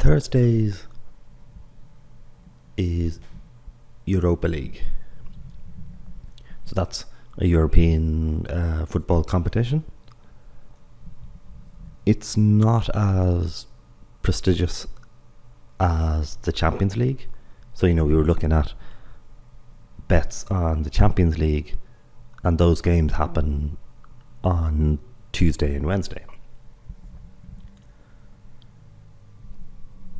Thursdays is Europa League. So that's a European football competition. It's not as prestigious as the Champions League. So, we were looking at bets on the Champions League, and those games happen on Tuesday and Wednesday.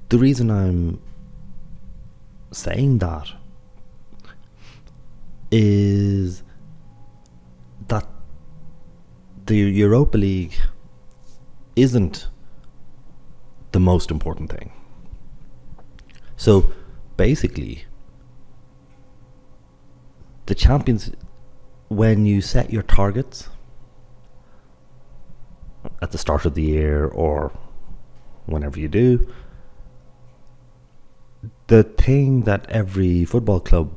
The reason I'm saying that is that the Europa League isn't the most important thing. So basically, the Champions, when you set your targets at the start of the year or whenever you do, the thing that every football club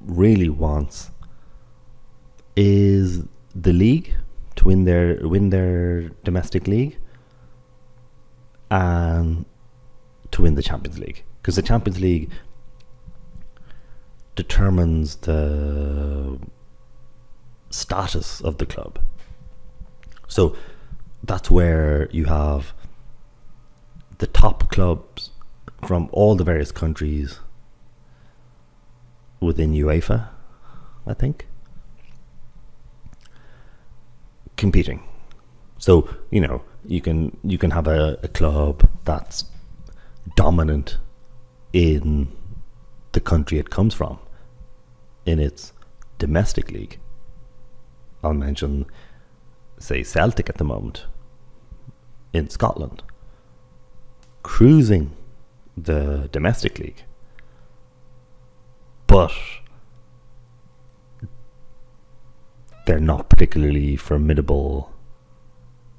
really wants is the league, to win their domestic league, and to win the Champions League, because the Champions League determines the status of the club. So that's where you have the top clubs from all the various countries within UEFA, I think, competing. So you can have a club that's dominant in the country it comes from, in its domestic league. I'll mention, say, Celtic at the moment in Scotland, cruising the domestic league, but they're not particularly formidable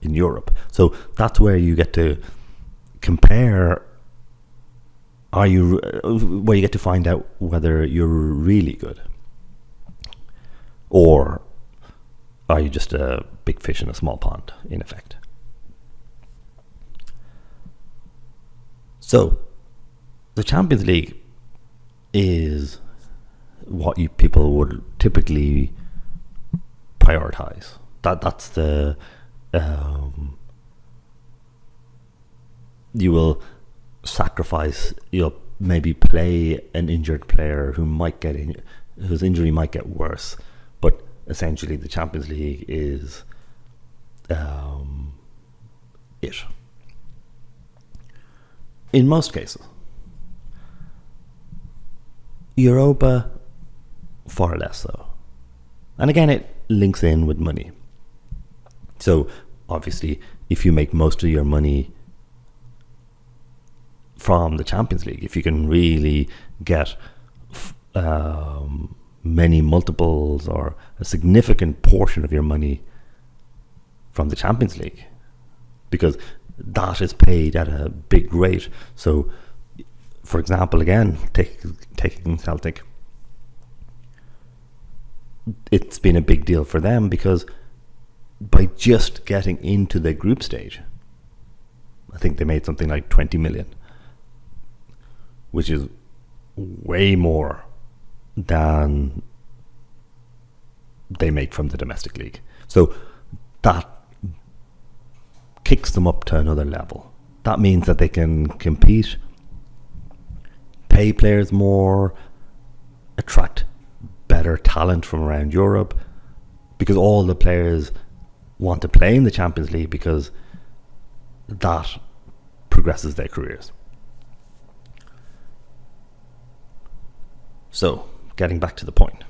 in Europe. So that's where you get to compare. Where you get to find out whether you're really good, or are you just a big fish in a small pond, in effect. So the Champions League is what people would typically prioritize. That's the you will sacrifice. You'll maybe play an injured player whose injury might get worse, but essentially the Champions League is it. In most cases, Europa far less so. And again, it links in with money. So obviously, if you make most of your money from the Champions League, if you can really get many multiples or a significant portion of your money from the Champions League, because that is paid at a big rate. So, for example, again, taking Celtic, it's been a big deal for them because by just getting into the group stage, I think they made something like 20 million, which is way more than they make from the domestic league. So that kicks them up to another level. That means that they can compete, pay players more, attract better talent from around Europe, because all the players want to play in the Champions League because that progresses their careers. So, getting back to the point,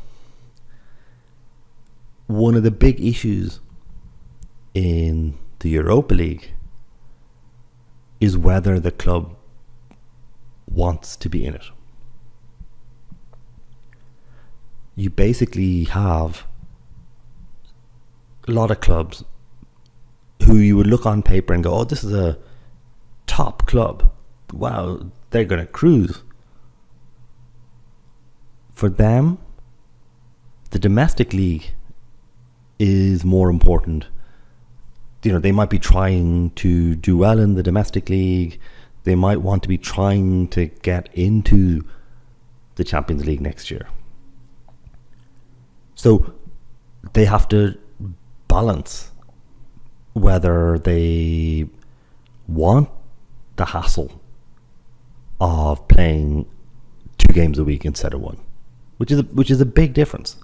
one of the big issues in the Europa League is whether the club wants to be in it. You basically have a lot of clubs who you would look on paper and go, oh, this is a top club. Wow, they're going to cruise. For them, the domestic league is more important. They might be trying to do well in the domestic league. they might want to be trying to get into the Champions League next year. So they have to balance whether they want the hassle of playing 2 games a week instead of 1, which is a big difference.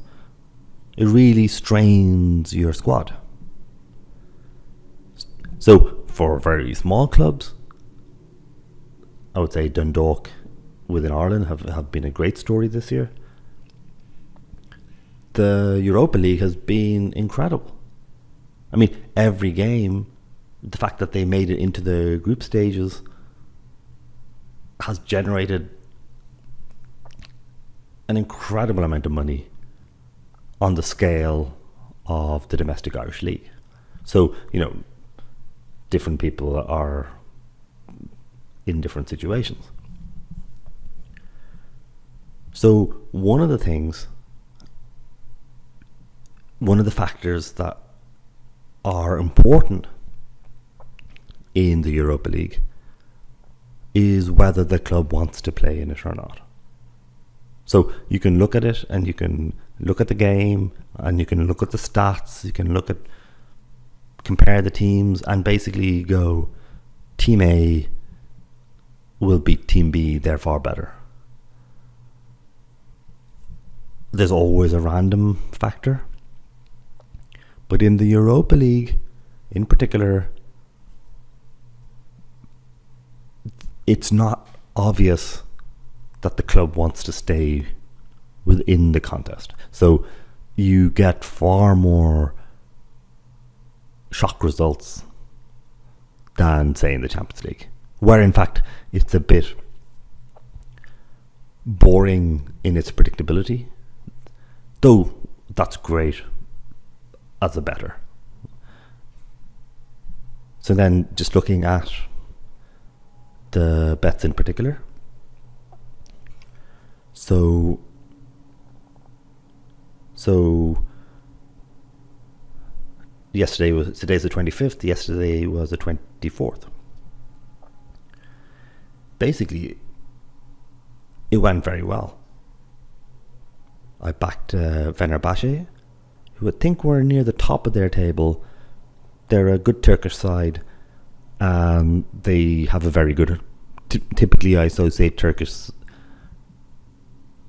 It really strains your squad. So for very small clubs, I would say Dundalk within Ireland have been a great story this year. The Europa League has been incredible. I mean, every game, the fact that they made it into the group stages has generated an incredible amount of money on the scale of the domestic Irish League. So, different people are in different situations. So one of the factors that are important in the Europa League is whether the club wants to play in it or not. So you can look at it and you can look at the game and you can look at the stats, you can compare the teams and basically go, Team A will beat Team B, they're far better. There's always a random factor. But in the Europa League, in particular, it's not obvious that the club wants to stay within the contest. So you get far more shock results than, say, in the Champions League, where in fact it's a bit boring in its predictability, though that's great as a bettor. So then just looking at the bets in particular. So today's the 25th, yesterday was the 24th. Basically, it went very well. I backed Fenerbahce, who I think were near the top of their table. They're a good Turkish side. They have a very good... typically I associate Turkish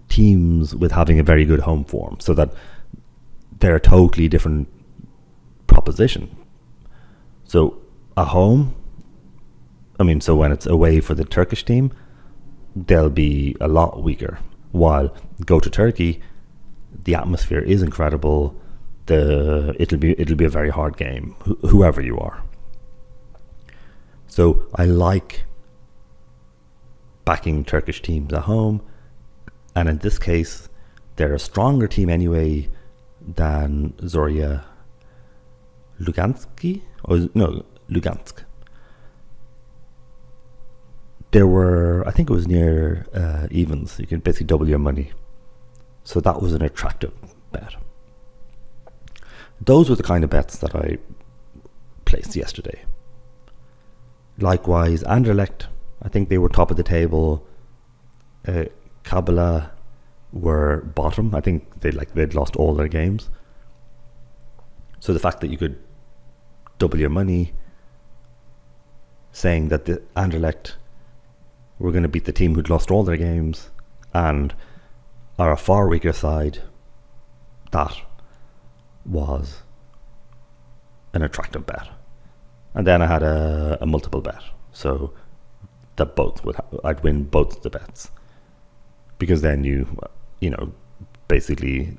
teams with having a very good home form, so that they're a totally different proposition. So at home, so when it's away for the Turkish team, they'll be a lot weaker. While go to Turkey, the atmosphere is incredible. It'll be a very hard game, whoever you are. So I like backing Turkish teams at home, and in this case, they're a stronger team anyway than Zorya Lugansk. I think it was near evens. You can basically double your money. So that was an attractive bet. Those were the kind of bets that I placed yesterday. Likewise, Anderlecht, I think they were top of the table. Kabbalah were bottom. I think they'd lost all their games. So the fact that you could double your money saying that the Anderlecht were going to beat the team who'd lost all their games and are a far weaker side, that was an attractive bet. And then I had a multiple bet, so that I'd win both the bets, because then you basically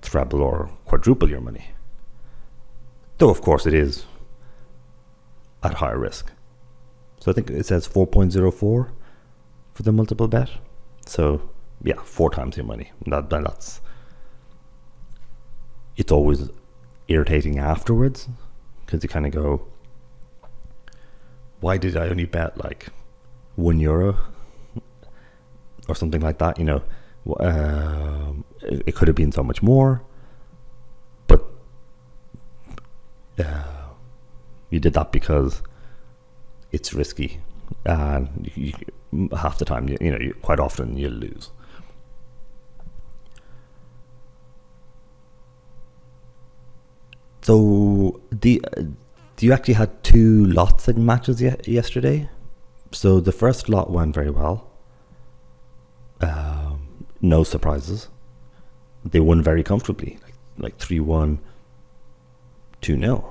treble or quadruple your money. Though of course it is at higher risk. So I think it says 4.04 for the multiple bet. So yeah, 4 times your money. That's it's always irritating afterwards, because you kind of go, why did I only bet like €1 or something like that? It could have been so much more, but you did that because it's risky and half the time, quite often you'll lose. So you actually had 2 lots of matches yesterday. So the first lot went very well. No surprises. They won very comfortably, like 3-1, 2-0.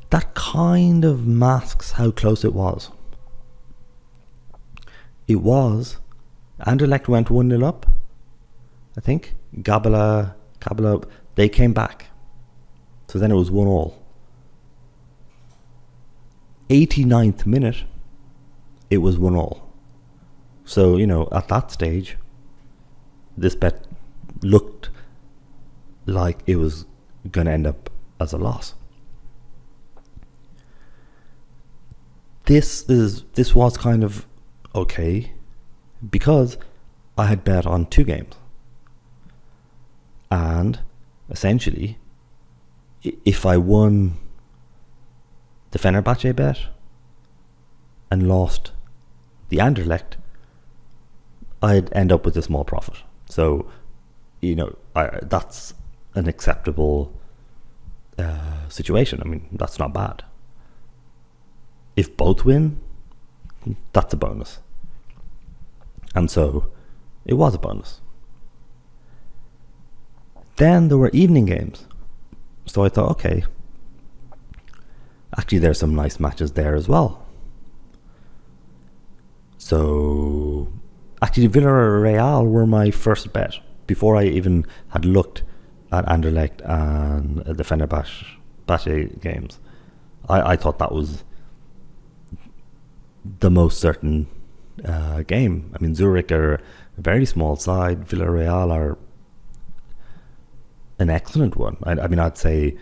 That kind of masks how close it was. It was. Anderlecht went 1-0 up, I think. Gabala, they came back. So then it was 1-1. 89th minute, it was 1-1. So, at that stage, this bet looked like it was going to end up as a loss. This was kind of okay because I had bet on 2 games. And essentially, if I won the Fenerbahce bet and lost the Anderlecht, I'd end up with a small profit. So, that's an acceptable situation. I mean, that's not bad. If both win, that's a bonus. And so, it was a bonus. Then there were evening games. So I thought, okay, actually there's some nice matches there as well. So actually Villarreal were my first bet before I even had looked at Anderlecht and the Fenerbahce games. I thought that was the most certain game. I mean, Zurich are a very small side. Villarreal are an excellent one. I mean, I'd say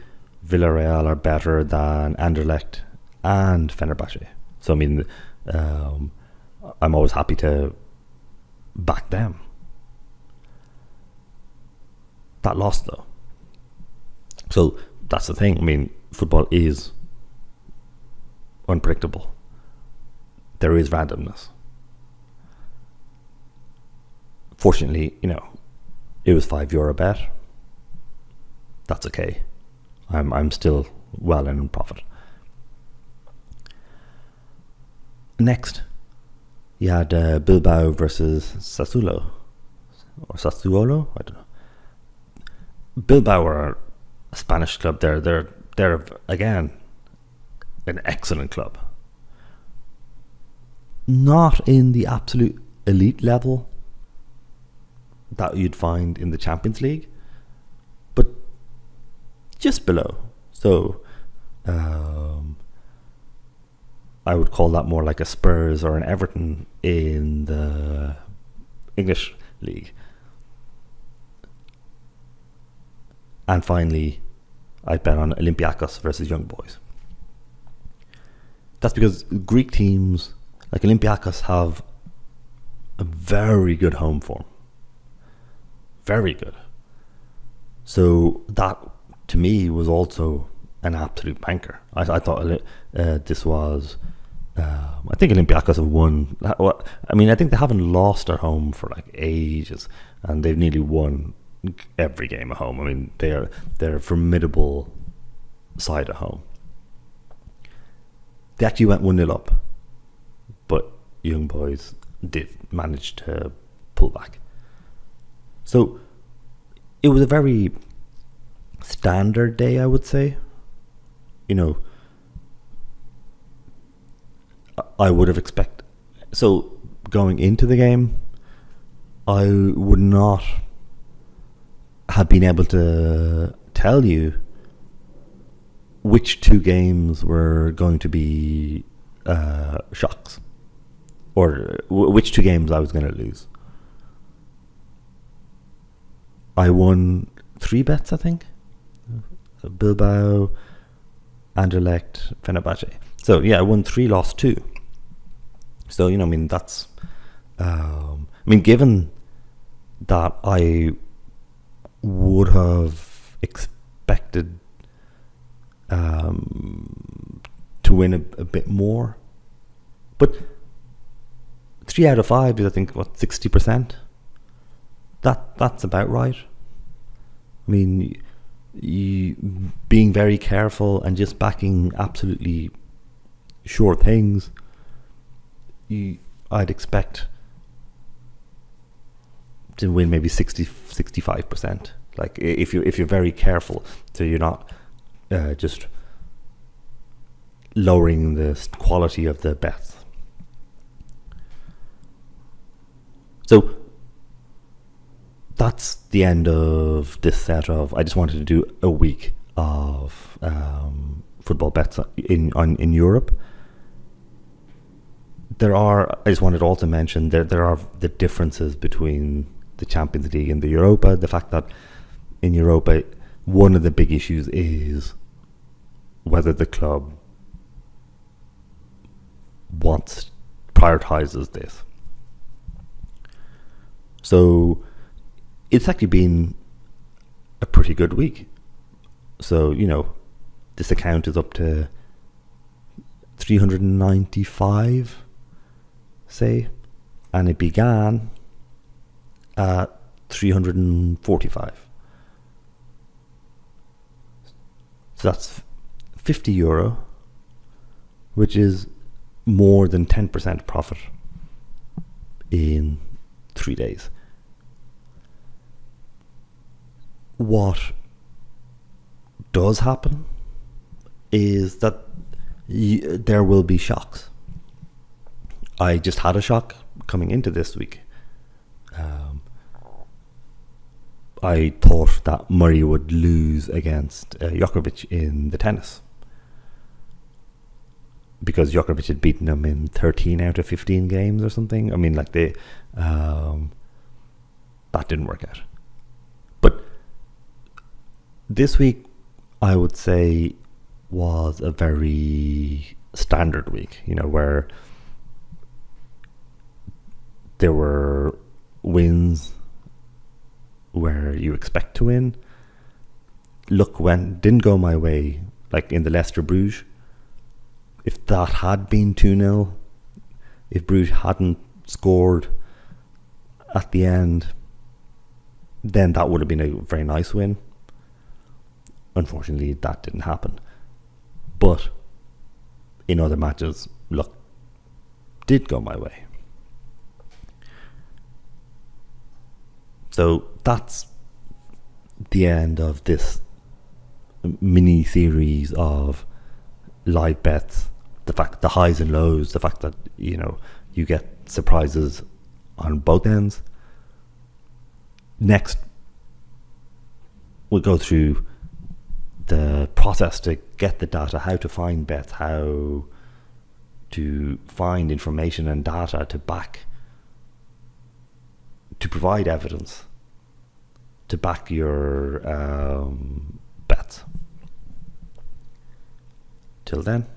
Villarreal are better than Anderlecht and Fenerbahce. So, I mean, I'm always happy to back them. That lost, though. So, that's the thing. I mean, football is unpredictable. There is randomness. Fortunately, it was €5 bet. That's okay. I'm still well in profit. Next, you had Bilbao versus Sassuolo. Or Sassuolo? I don't know. Bilbao are a Spanish club. They're again an excellent club. Not in the absolute elite level that you'd find in the Champions League, but just below. So I would call that more like a Spurs or an Everton in the English league. And finally, I bet on Olympiacos versus Young Boys. That's because Greek teams like Olympiacos have a very good home form. Very good. So that, to me, was also an absolute banker. I thought this was... I think Olympiacos have won... I mean, I think they haven't lost at home for like ages, and they've nearly won every game at home. I mean, they're a formidable side at home. They actually went 1-0 up, but Young Boys did manage to pull back. So it was a very standard day, I would say. I would have expected... So going into the game, I would not have been able to tell you which 2 games were going to be shocks, or which 2 games I was going to lose. I won 3 bets, I think. Bilbao, Anderlecht, Fenerbahce. So yeah, I won 3, lost 2. So, I mean, that's... given that I would have expected to win a bit more. But 3 out of 5 is, I think, 60%? That's about right. I mean, you being very careful and just backing absolutely sure things, I'd expect to win maybe 65%. Like if you're very careful, so you're not just lowering the quality of the bets. So that's the end of this set of. I just wanted to do a week of football bets in Europe. I just wanted to also mention there are the differences between the Champions League and the Europa. The fact that in Europa, one of the big issues is whether the club prioritizes this. So it's actually been a pretty good week. So, this account is up to 395, say, and it began at 345. So that's €50, which is more than 10% profit in 3 days. What does happen is that there will be shocks. I just had a shock coming into this week. I thought that Murray would lose against Djokovic in the tennis, because Djokovic had beaten him in 13 out of 15 games or something. I mean, that didn't work out. But this week, I would say, was a very standard week, where there were wins where you expect to win. Luck didn't go my way, like in the Leicester Bruges. If that had been 2-0, if Bruges hadn't scored at the end, then that would have been a very nice win. Unfortunately, that didn't happen. But in other matches, luck did go my way. So that's the end of this mini series of live bets. The highs and lows, the fact that you get surprises on both ends. Next, we'll go through the process to get the data, how to find bets, how to find information and data to provide evidence to back your bets. Till then.